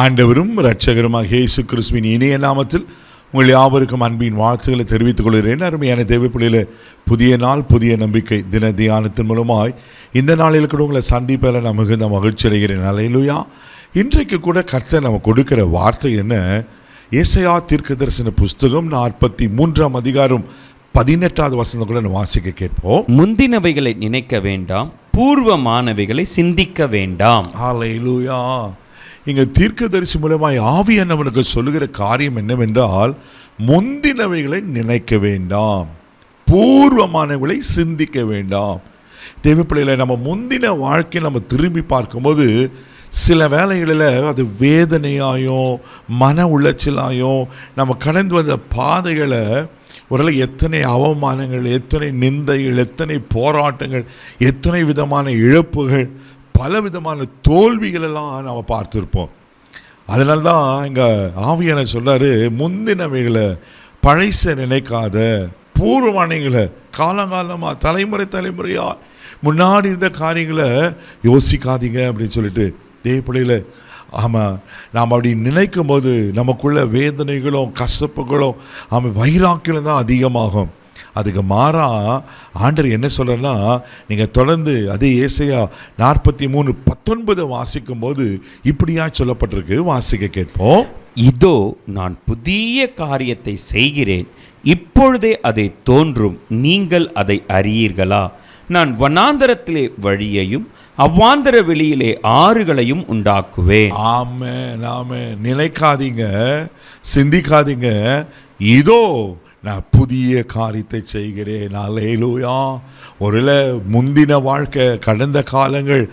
ஆண்டவரும் இரட்சகருமாக இயேசு கிறிஸ்துவின் இனிய நாமத்தில் உங்கள் யாவருக்கும் அன்பின் வாழ்த்துக்களை தெரிவித்துக் கொள்கிறேன். அருமையான தேவப்பிள்ளையிலே புதிய நாள் புதிய நம்பிக்கை தின தியானத்தின் மூலமாய் இந்த நாளில் கூட உங்களை சந்திப்பதில் நான் மிகுந்த மகிழ்ச்சி அடைகிறேன். அல்லேலூயா. இன்றைக்கு கூட கர்த்தர் நம்ம கொடுக்கிற வார்த்தை என்ன? ஏசாயா தீர்க்கதரிசன புஸ்தகம் 43 அதிகாரம் 18வது வசனம் கூட நான் வாசிக்க கேட்போம். முந்தினவைகளை நினைக்க வேண்டாம், பூர்வமானவைகளை சிந்திக்க வேண்டாம். அல்லேலூயா. இங்கே தீர்க்கதரிசி மூலமாய் ஆவியானவனுக்கு சொல்லுகிற காரியம் என்னவென்றால், முந்தினவைகளை நினைக்க வேண்டாம், பூர்வமானவைகளை சிந்திக்க வேண்டாம். தேவப்பிள்ளைகளை நம்ம முந்தின வாழ்க்கையை நம்ம திரும்பி பார்க்கும்போது சில வேளைகளில் அது வேதனையாயும் மன உளைச்சலாயும் நம்ம கடந்து வந்த பாதைகளை ஒருவேளை எத்தனை அவமானங்கள், எத்தனை நிந்தைகள், எத்தனை போராட்டங்கள், எத்தனை விதமான இழப்புகள், பல விதமான தோல்விகள் எல்லாம் நம்ம பார்த்துருப்போம். அதனால தான் இங்கே ஆவியான சொல்கிறாரு, முந்தினவைகளை பழைச நினைக்காத, பூர்வமானங்களை காலங்காலமாக தலைமுறையாக முன்னாடி இருந்த காரியங்களை யோசிக்காதீங்க அப்படின்னு சொல்லிட்டு தேவப்பிள்ளையில். ஆமாம், நாம் அப்படி நினைக்கும் போது நமக்குள்ள வேதனைகளும் கசப்புகளும் வைராக்கியம் தான் அதிகமாகும். அதுக்கு மாறா ஆண்டவர் என்ன சொல்கிறன்னா, நீங்கள் தொடர்ந்து அதே ஏசாயா 43:19 வாசிக்கும் போது இப்படியா சொல்லப்பட்டிருக்கு. வாசிக்க கேட்போம். இதோ நான் புதிய காரியத்தை செய்கிறேன், இப்பொழுதே அதை தோன்றும், நீங்கள் அதை அறியீர்களா? நான் வனாந்தரத்திலே வழியையும் அவ்வாந்தர வெளியிலே ஆறுகளையும் உண்டாக்குவேன். ஆமென், ஆமென். நினைக்காதீங்க, சிந்திக்காதீங்க, இதோ நான் புதிய காரியத்தை செய்கிறேன். அல்லேலூயா. ஒருவேளை முந்தின வாழ்க்கை, கடந்த காலங்கள்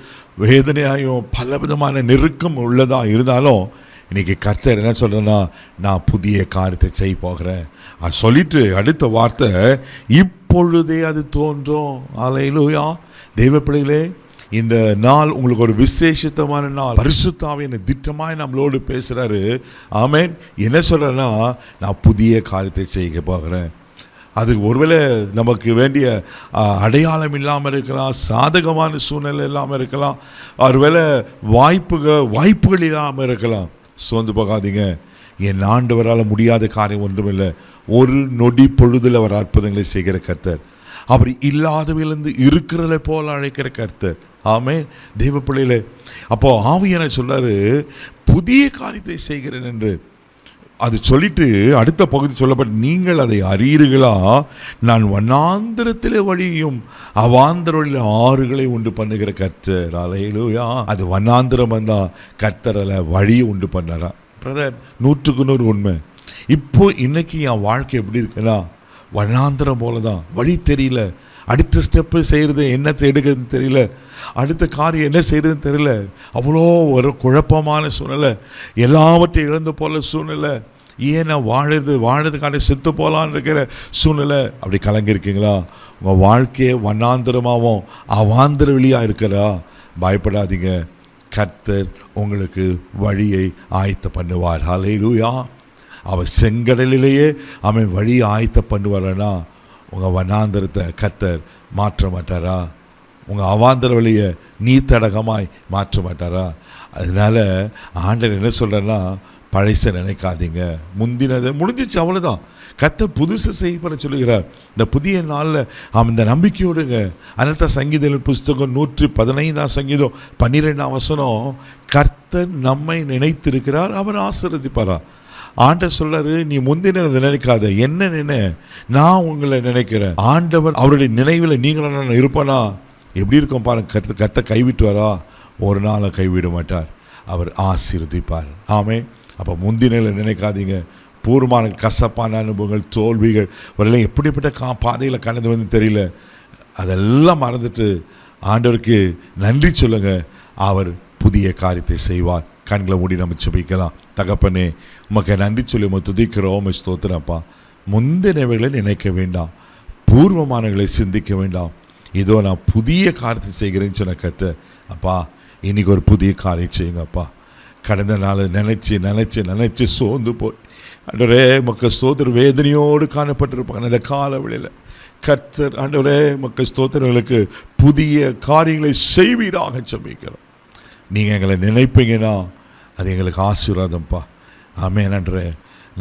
வேதனையாயும் பல விதமான நெருக்கம் உள்ளதாக இருந்தாலும் இன்றைக்கி கர்த்தர் என்ன சொல்கிறேன்னா, நான் புதிய காரியத்தை செய்ய போகிறேன். அது சொல்லிட்டு அடுத்த வார்த்தை, இப்பொழுதே அது தோன்றும். அல்லேலூயா. தேவப்பிள்ளைகளே, இந்த நாள் உங்களுக்கு ஒரு விசேஷித்தமான நாள். பரிசுத்த ஆவியான திட்டமாய் நம்மளோடு பேசுகிறாரு. ஆமென். என்ன சொல்கிறேன்னா, நான் புதிய காரியத்தை செய்ய போகிறேன். அதுக்கு ஒருவேளை நமக்கு வேண்டிய அடையாளம் இல்லாமல் இருக்கலாம், சாதகமான சூழ்நிலை இல்லாமல் இருக்கலாம், ஒருவேளை வாய்ப்புகள் இல்லாமல் இருக்கலாம். சோர்ந்து போகாதீங்க. என் ஆண்டவரால் முடியாத காரியம் ஒன்றுமில்லை. ஒரு நொடி பொழுதில் அவர் அற்புதங்களை செய்கிற கர்த்தர். அப்படி இல்லாதவிலிருந்து இருக்கிறத போல அழைக்கிற கர்த்தர். ஆமென். தெய்வ பிள்ளைகளே, அப்போ ஆவியான சொல்றாரு, புதிய காரியத்தை செய்கிறேன் என்று. அது சொல்லிட்டு அடுத்த பகுதி சொல்லப்பட்டு, நீங்கள் அதை அறியீர்களா? நான் வனாந்தரத்திலே வழியும் அவாந்தரில் ஆறுகளை உண்டு பண்ணுகிற கர்த்தர். அல்லேலூயா. அது வனாந்தரம் வந்தால் கர்த்தரில் வழியை உண்டு பண்ணாரா? பிரதர், 100% உண்மை. இப்போ இன்னைக்கு என் வாழ்க்கை எப்படி இருக்குன்னா, வனாந்தரம் போல தான். வழி தெரியல, அடுத்த ஸ்டெப்பு செய்கிறது என்னத்தை எடுக்கிறதுன்னு தெரியல, அடுத்த காரியம் என்ன செய்கிறதுன்னு தெரியல. அவ்வளோ ஒரு குழப்பமான சூழ்நிலை, எல்லாவற்றையும் இழந்து போல சூழ்நிலை. ஏன் நான் வாழறதுக்கான செத்து போகலான்னு இருக்கிற சூழ்நிலை. அப்படி கலங்கிருக்கீங்களா? உங்கள் வாழ்க்கையை வனாந்தரமாகவும் அவாந்தர வெளியாக இருக்கிறா? பயப்படாதீங்க. கர்த்தர் உங்களுக்கு வழியை ஆயத்த பண்ணுவார். அல்லேலூயா. அவர் செங்கடலிலேயே அவன் வழியை ஆயத்த பண்ணுவாரனா, உங்கள் வனாந்தரத்தை கர்த்தர் மாற்ற மாட்டாரா? உங்கள் அவாந்தர வழியை நீர்த்தடகமாய் மாற்ற மாட்டாரா? அதனால் ஆண்டவர் என்ன சொல்கிறேன்னா, பழைச நினைக்காதீங்க, முந்தினதை முடிஞ்சிச்சு, அவ்வளோதான். கர்த்தர் புதுசு செய்ய சொல்லுகிறார். இந்த புதிய நாளில் இந்த நம்பிக்கையோடுங்க. அதனால சங்கீத புஸ்தகம் 115 சங்கீதம் 12 வசனம், கர்த்தர் நம்மை நினைத்திருக்கிறார், அவர் ஆசீர்வதிப்பாரா. ஆண்டவர் சொல்றாரு, நீ முந்தின நினைக்காத, என்ன நினை, நான் உங்களை நினைக்கிறேன். ஆண்டவர் அவருடைய நினைவில் நீங்களும் இருப்பானா? எப்படி இருக்கும் பாருங்க. கர்த்தர் கைவிட்டுவாரா? ஒரு நாளை கைவிட மாட்டார், அவர் ஆசீர்வதிப்பார். ஆமே. அப்போ முந்தின நினைக்காதீங்க. பூர்வமான கசப்பான அனுபவங்கள், தோல்விகள், ஒரு எப்படிப்பட்ட பாதையில் கடந்து வந்து தெரியல, அதெல்லாம் மறந்துட்டு ஆண்டவருக்கு நன்றி சொல்லுங்க. அவர் புதிய காரியத்தை செய்வார். கண்களை மூடி நம்ம ஜெபிக்கலாம். தகப்பனே, உமக்கு நன்றி சொல்லி துதிக்கிறோம், ஸ்தோத்திரப்பா. முந்தினவைகளை நினைக்க வேண்டாம், பூர்வமானவர்களை சிந்திக்க வேண்டாம். இதோ நான் புதிய காரியத்தை செய்கிறேன்னு சொன்ன கர்த்தர். அப்பா, இன்னைக்கு ஒரு புதிய காரியம் செய்யுங்கப்பா. கடந்த நாள் நினச்சி சோர்ந்து போய் ஆண்டவரே மக்கள் ஸ்தோத்திர வேதனையோடு காணப்பட்டிருப்பாங்க. அந்த காலவெளியில் கர்த்தர் ஆண்டவரே மக்கள் ஸ்தோத்திரங்களுக்கு புதிய காரியங்களை செய்வீராக ஜெபிக்கிறோம். நீங்கள் எங்களை நினைப்பீங்கன்னா அது எங்களுக்கு ஆசீர்வாதம்ப்பா. ஆமென் ஆண்டவரே.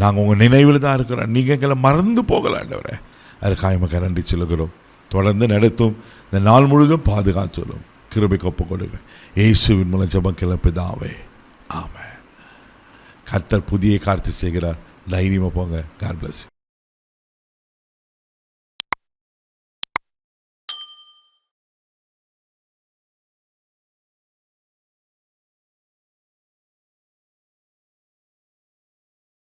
நாங்கள் உங்கள் நினைவில் தான் இருக்கிறோம், நீங்கள் எங்களை மறந்து போகல ஆண்டவரே. அதுக்காக எமக்கு நன்றி சொல்லுகிறோம். தொடர்ந்து நடத்தும், இந்த நாள் முழுதும் பாதுகாத்துள்ளும், கிருபைக்கு ஒப்புக் கொடுக்கிறேன் இயேசுவின் மூலம் ஜெபம் கேளும் பிதாவே, ஆமென். கர்த்தர் புதிய காரியத்தை செய்கிறார். தைரியமாக போங்க. God bless you.